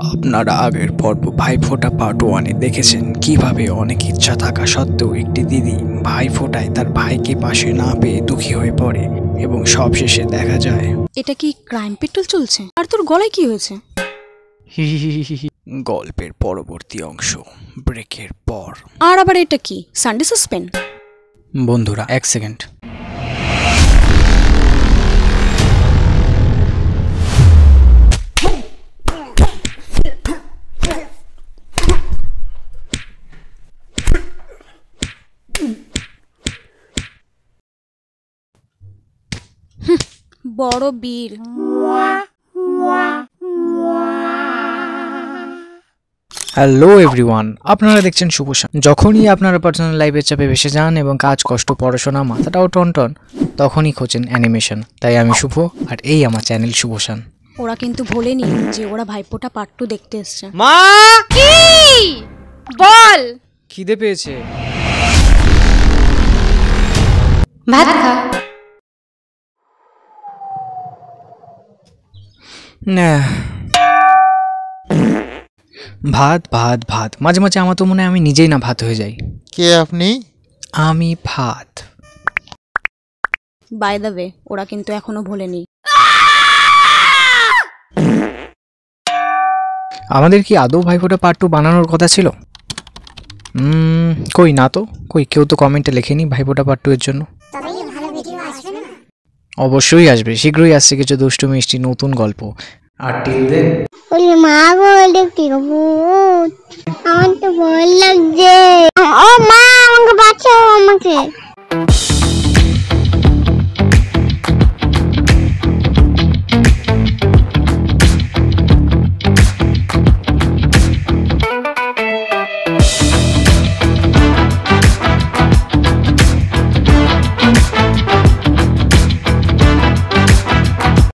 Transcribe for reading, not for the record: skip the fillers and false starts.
আপনারা আগের পর্ব ভাইফোঁটা পার্ট 1-এ দেখেছেন কিভাবে অনেক ইচ্ছা থাকা সত্ত্বেও একটি দিদি ভাইফোঁটায় তার ভাইকে পাশে না পেয়ে দুঃখী হয়ে পড়ে এবং সবশেষে দেখা যায় এটা কি ক্রাইম পেট্রোল চলছে? আর তোর গলায় কি হয়েছে? গল্পের পরবর্তী অংশ ব্রেকের পর। আর আবার এটা কি সানডে সাসপেন্স? বন্ধুরা এক সেকেন্ড। বড় বিল। হ্যালো এভরিওয়ান, আপনারা দেখছেন শুভশান। যখনই আপনারা পার্সোনাল লাইফের চাপে ভেসে যান এবং কাজ, কষ্ট, পড়াশোনা, মাথাটাও টনটন, তখনই খোঁজেন অ্যানিমেশন। তাই আমি শুভ, আর এই আমার চ্যানেল শুভশান। ওরা কিন্তু ভোলেনি যে ওরা ভাইফোঁটা পার্ট 2 দেখতে এসছে। মা কি বল? খিদে পেয়েছে, ভাত খা। না ভাত ভাত ভাত। মাঝে মাঝে আমার তো মনে হয় আমি নিজেই না ভাত হয়ে যাই। কে আপনি? আমি ভাত। বাই দ্য ওয়ে, ওরা কিন্তু এখনো ভোলেনি। আমাদের কি আদৌ ভাইফোঁটা পার্ট 2 বানানোর কথা ছিল? কই না তো, কই কেউ তো কমেন্টে লেখেনি ভাইফোঁটা পার্ট 2 এর জন্য। অবশ্যই আসবে, শীঘ্রই আসছে কিছু দুষ্টু মিষ্টি নতুন গল্প। আর টিল দেন ওরে মা গো, দেখতে ভূত, আমার তো ভয় লাগছে। ও মা, আমাকে বাঁচাও আমাকে।